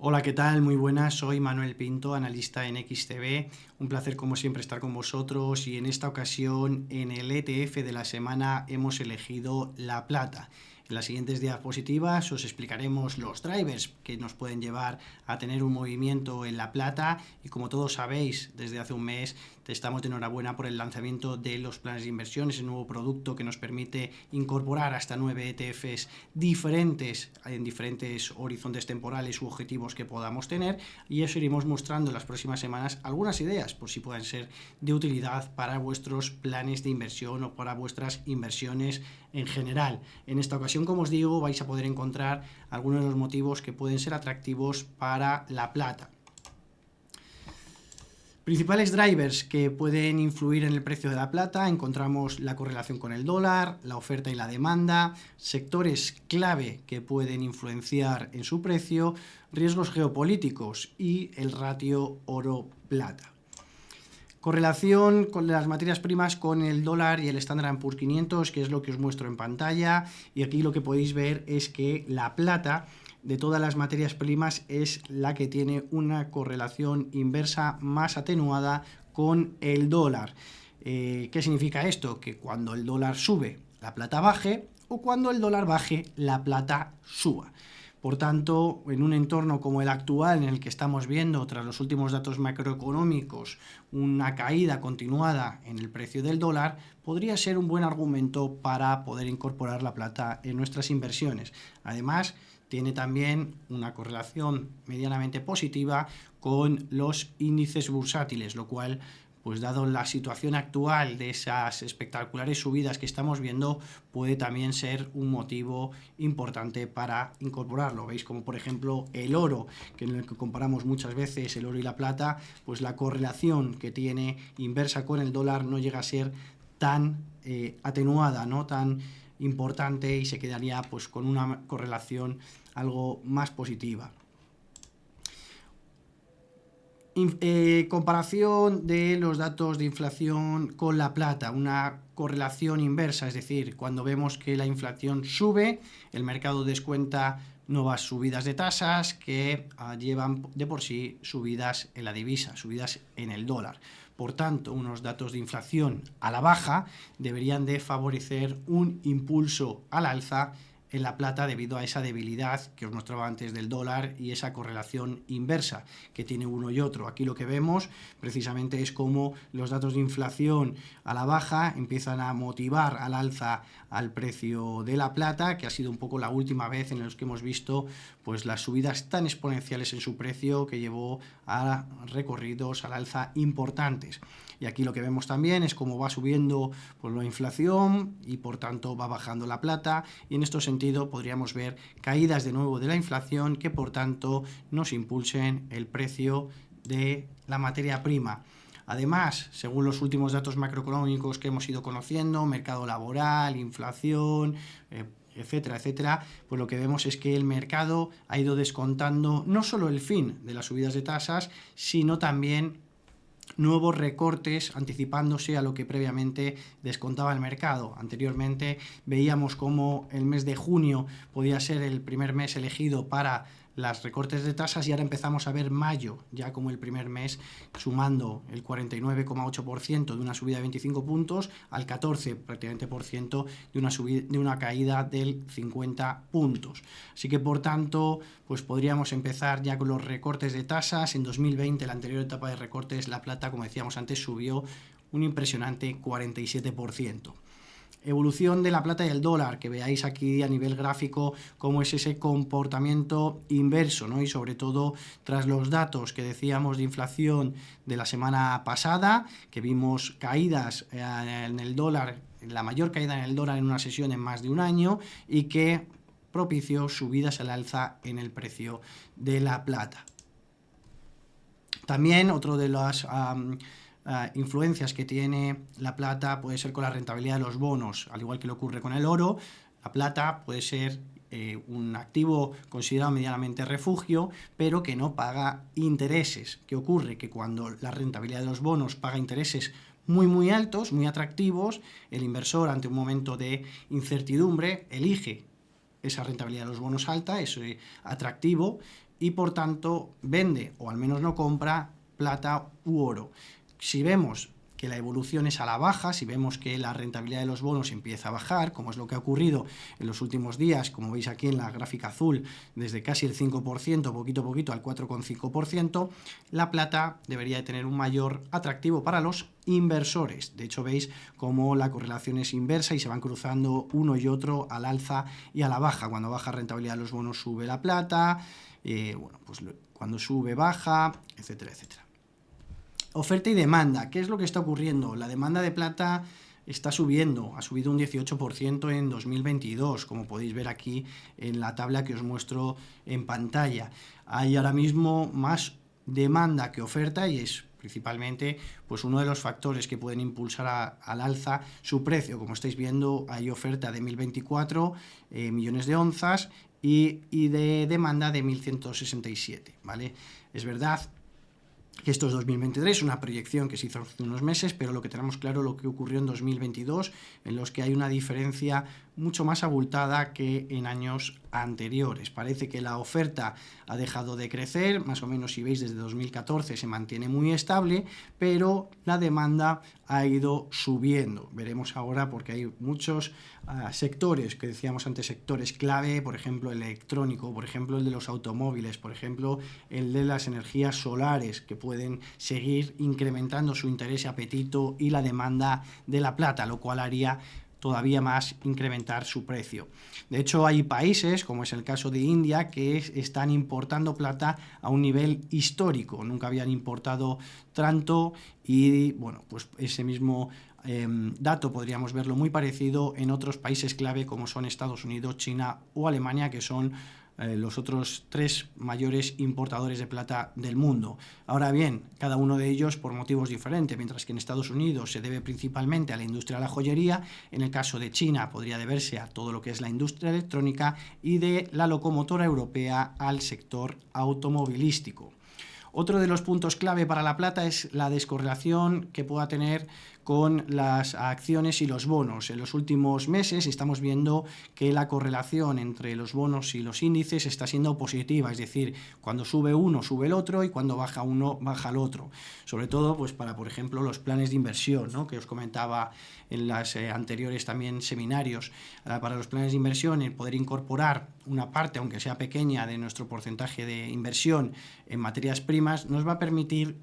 Hola, ¿qué tal? Muy buenas, soy Manuel Pinto, analista en XTB. Un placer como siempre estar con vosotros y en esta ocasión en el ETF de la semana hemos elegido la plata. En las siguientes diapositivas os explicaremos los drivers que nos pueden llevar a tener un movimiento en la plata y como todos sabéis, desde hace un mes estamos de enhorabuena por el lanzamiento de los planes de inversión, ese nuevo producto que nos permite incorporar hasta 9 ETFs diferentes en diferentes horizontes temporales u objetivos que podamos tener, y eso iremos mostrando en las próximas semanas algunas ideas por si pueden ser de utilidad para vuestros planes de inversión o para vuestras inversiones en general. En esta ocasión, como os digo, vais a poder encontrar algunos de los motivos que pueden ser atractivos para la plata. Principales drivers que pueden influir en el precio de la plata: encontramos la correlación con el dólar, la oferta y la demanda, sectores clave que pueden influenciar en su precio, riesgos geopolíticos y el ratio oro-plata. Correlación con las materias primas con el dólar y el Standard & Poor's 500, que es lo que os muestro en pantalla, y aquí lo que podéis ver es que la plata de todas las materias primas es la que tiene una correlación inversa más atenuada con el dólar. ¿Qué significa esto? Que cuando el dólar sube, la plata baje, o cuando el dólar baje, la plata suba. Por tanto, en un entorno como el actual, en el que estamos viendo, tras los últimos datos macroeconómicos, una caída continuada en el precio del dólar, podría ser un buen argumento para poder incorporar la plata en nuestras inversiones. Además, tiene también una correlación medianamente positiva con los índices bursátiles, lo cual, pues dado la situación actual de esas espectaculares subidas que estamos viendo, puede también ser un motivo importante para incorporarlo. Veis como por ejemplo el oro, que en el que comparamos muchas veces el oro y la plata, pues la correlación que tiene inversa con el dólar no llega a ser tan atenuada, no tan importante, y se quedaría pues con una correlación algo más positiva. Comparación de los datos de inflación con la plata, una correlación inversa, es decir, cuando vemos que la inflación sube, el mercado descuenta nuevas subidas de tasas que llevan de por sí subidas en la divisa, subidas en el dólar. Por tanto, unos datos de inflación a la baja deberían de favorecer un impulso al alza en la plata debido a esa debilidad que os mostraba antes del dólar y esa correlación inversa que tiene uno y otro. Aquí lo que vemos precisamente es cómo los datos de inflación a la baja empiezan a motivar al alza al precio de la plata, que ha sido un poco la última vez en los que hemos visto pues las subidas tan exponenciales en su precio, que llevó a recorridos al alza importantes. Y aquí lo que vemos también es cómo va subiendo pues la inflación y por tanto va bajando la plata, y en este sentido podríamos ver caídas de nuevo de la inflación que por tanto nos impulsen el precio de la materia prima. Además, según los últimos datos macroeconómicos que hemos ido conociendo, mercado laboral, inflación, etcétera, etcétera, pues lo que vemos es que el mercado ha ido descontando no solo el fin de las subidas de tasas, sino también nuevos recortes, anticipándose a lo que previamente descontaba el mercado. Anteriormente veíamos cómo el mes de junio podía ser el primer mes elegido para las recortes de tasas, y ahora empezamos a ver mayo ya como el primer mes, sumando el 49,8% de una subida de 25 puntos al 14 prácticamente por ciento de una caída del 50 puntos. Así que por tanto pues podríamos empezar ya con los recortes de tasas. En 2020, la anterior etapa de recortes, la plata, como decíamos antes, subió un impresionante 47%. Evolución de la plata y el dólar, que veáis aquí a nivel gráfico cómo es ese comportamiento inverso, ¿no? Y sobre todo tras los datos que decíamos de inflación de la semana pasada, que vimos caídas en el dólar, la mayor caída en el dólar en una sesión en más de un año, y que propició subidas al alza en el precio de la plata. También otro de las influencias que tiene la plata puede ser con la rentabilidad de los bonos. Al igual que le ocurre con el oro, la plata puede ser un activo considerado medianamente refugio, pero que no paga intereses. ¿Qué ocurre? Que cuando la rentabilidad de los bonos paga intereses muy altos, muy atractivos, el inversor, ante un momento de incertidumbre, elige esa rentabilidad de los bonos alta, es atractivo, y por tanto vende, o al menos no compra, plata u oro. Si vemos que la evolución es a la baja, si vemos que la rentabilidad de los bonos empieza a bajar, como es lo que ha ocurrido en los últimos días, como veis aquí en la gráfica azul, desde casi el 5%, poquito a poquito, al 4,5%, la plata debería de tener un mayor atractivo para los inversores. De hecho, veis cómo la correlación es inversa y se van cruzando uno y otro al alza y a la baja. Cuando baja rentabilidad de los bonos, sube la plata, bueno, pues cuando sube, baja, etcétera, etcétera. Oferta y demanda. ¿Qué es lo que está ocurriendo? La demanda de plata está subiendo, ha subido un 18% en 2022, como podéis ver aquí en la tabla que os muestro en pantalla. Hay ahora mismo más demanda que oferta y es principalmente pues uno de los factores que pueden impulsar al alza su precio. Como estáis viendo, hay oferta de 1.024 millones de onzas y de demanda de 1.167, ¿vale? Es verdad que esto es 2023, una proyección que se hizo hace unos meses, pero lo que tenemos claro lo que ocurrió en 2022, en los que hay una diferencia mucho más abultada que en años anteriores. Parece que la oferta ha dejado de crecer, más o menos si veis desde 2014 se mantiene muy estable, pero la demanda ha ido subiendo. Veremos ahora porque hay muchos sectores, que decíamos antes, sectores clave, por ejemplo el electrónico, por ejemplo el de los automóviles, por ejemplo el de las energías solares, que pueden seguir incrementando su interés y apetito y la demanda de la plata, lo cual haría todavía más incrementar su precio. De hecho, hay países, como es el caso de India, que están importando plata a un nivel histórico. Nunca habían importado tanto y, bueno, pues ese mismo dato podríamos verlo muy parecido en otros países clave como son Estados Unidos, China o Alemania, que son los otros tres mayores importadores de plata del mundo. Ahora bien, cada uno de ellos por motivos diferentes, mientras que en Estados Unidos se debe principalmente a la industria de la joyería, en el caso de China podría deberse a todo lo que es la industria electrónica y de la locomotora europea al sector automovilístico. Otro de los puntos clave para la plata es la descorrelación que pueda tener con las acciones y los bonos. En los últimos meses estamos viendo que la correlación entre los bonos y los índices está siendo positiva, es decir, cuando sube uno sube el otro y cuando baja uno baja el otro. Sobre todo pues para, por ejemplo, los planes de inversión, ¿no?, que os comentaba en los anteriores también seminarios. Para los planes de inversión, el poder incorporar una parte, aunque sea pequeña, de nuestro porcentaje de inversión en materias primas nos va a permitir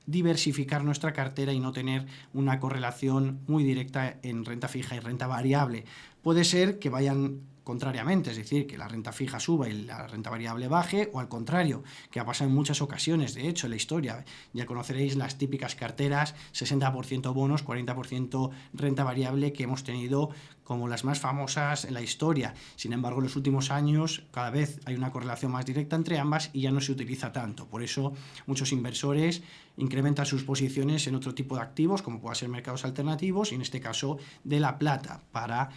diversificar nuestra cartera y no tener una correlación muy directa en renta fija y renta variable. Puede ser que vayan contrariamente, es decir, que la renta fija suba y la renta variable baje, o al contrario, que ha pasado en muchas ocasiones, de hecho, en la historia. Ya conoceréis las típicas carteras, 60% bonos, 40% renta variable, que hemos tenido como las más famosas en la historia. Sin embargo, en los últimos años cada vez hay una correlación más directa entre ambas y ya no se utiliza tanto. Por eso muchos inversores incrementan sus posiciones en otro tipo de activos, como pueda ser mercados alternativos, y en este caso de la plata, para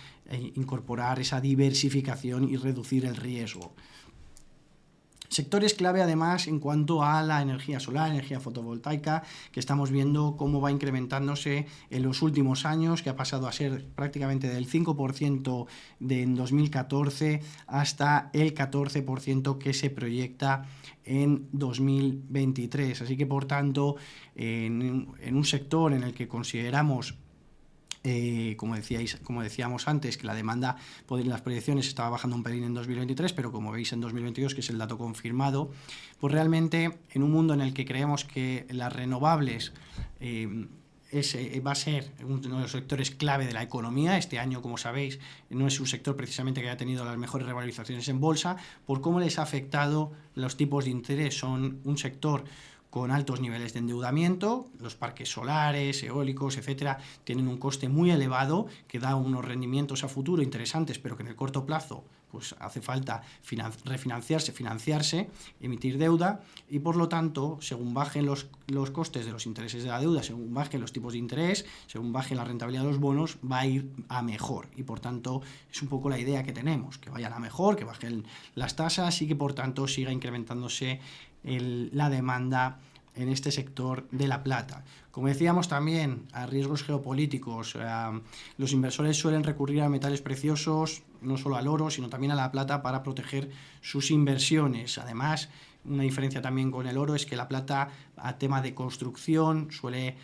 incorporar esa diversificación y reducir el riesgo. Sectores clave además en cuanto a la energía solar, energía fotovoltaica, que estamos viendo cómo va incrementándose en los últimos años, que ha pasado a ser prácticamente del 5% en 2014 hasta el 14% que se proyecta en 2023. Así que, por tanto, en un sector en el que consideramos como decíamos antes, que la demanda, las proyecciones estaba bajando un pelín en 2023, pero como veis en 2022, que es el dato confirmado, pues realmente en un mundo en el que creemos que las renovables va a ser uno de los sectores clave de la economía. Este año, como sabéis, no es un sector precisamente que haya tenido las mejores revalorizaciones en bolsa, por cómo les ha afectado los tipos de interés. Son un sector con altos niveles de endeudamiento, los parques solares, eólicos, etcétera, tienen un coste muy elevado que da unos rendimientos a futuro interesantes, pero que en el corto plazo pues hace falta financiarse, emitir deuda, y por lo tanto, según bajen los costes de los intereses de la deuda, según bajen los tipos de interés, según baje la rentabilidad de los bonos, va a ir a mejor, y por tanto es un poco la idea que tenemos, que vayan a mejor, que bajen las tasas y que por tanto siga incrementándose la demanda en este sector de la plata. Como decíamos también, a riesgos geopolíticos, los inversores suelen recurrir a metales preciosos, no solo al oro, sino también a la plata, para proteger sus inversiones. Además, una diferencia también con el oro es que la plata, a tema de construcción, suele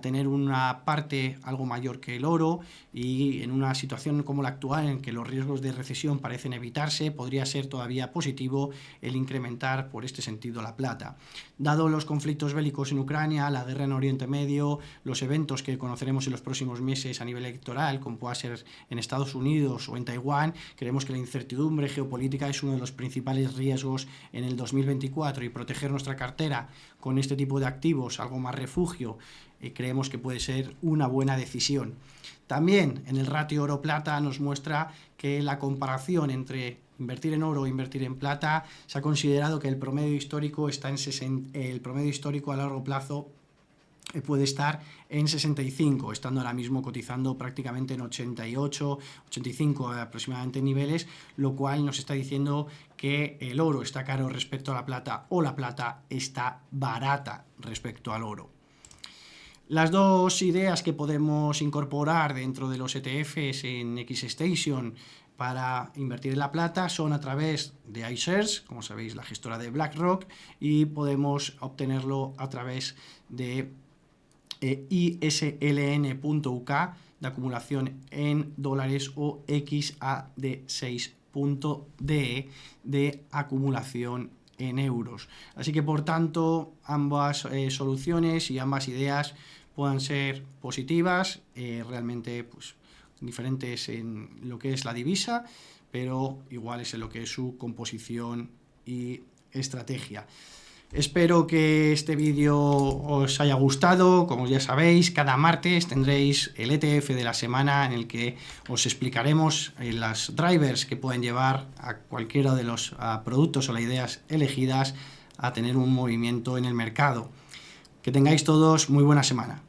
tener una parte algo mayor que el oro, y en una situación como la actual, en que los riesgos de recesión parecen evitarse, podría ser todavía positivo el incrementar por este sentido la plata. Dado los conflictos bélicos en Ucrania, la guerra en Oriente Medio, los eventos que conoceremos en los próximos meses a nivel electoral, como pueda ser en Estados Unidos o en Taiwán, creemos que la incertidumbre geopolítica es uno de los principales riesgos en el 2024, y proteger nuestra cartera con este tipo de activos, algo más refugio, creemos que puede ser una buena decisión. También en el ratio oro-plata nos muestra que la comparación entre invertir en oro o invertir en plata, se ha considerado que el promedio histórico está el promedio histórico a largo plazo puede estar en 65, estando ahora mismo cotizando prácticamente en 88, 85 aproximadamente niveles, lo cual nos está diciendo que el oro está caro respecto a la plata, o la plata está barata respecto al oro. Las dos ideas que podemos incorporar dentro de los ETFs en XStation para invertir en la plata son a través de iShares, como sabéis, la gestora de BlackRock, y podemos obtenerlo a través de ISLN.UK de acumulación en dólares, o XAD6.DE de acumulación en euros. Así que, por tanto, ambas soluciones y ambas ideas puedan ser positivas, realmente pues diferentes en lo que es la divisa, pero iguales en lo que es su composición y estrategia. Espero que este vídeo os haya gustado. Como ya sabéis, cada martes tendréis el ETF de la semana, en el que os explicaremos las drivers que pueden llevar a cualquiera de los productos o las ideas elegidas a tener un movimiento en el mercado. Que tengáis todos muy buena semana.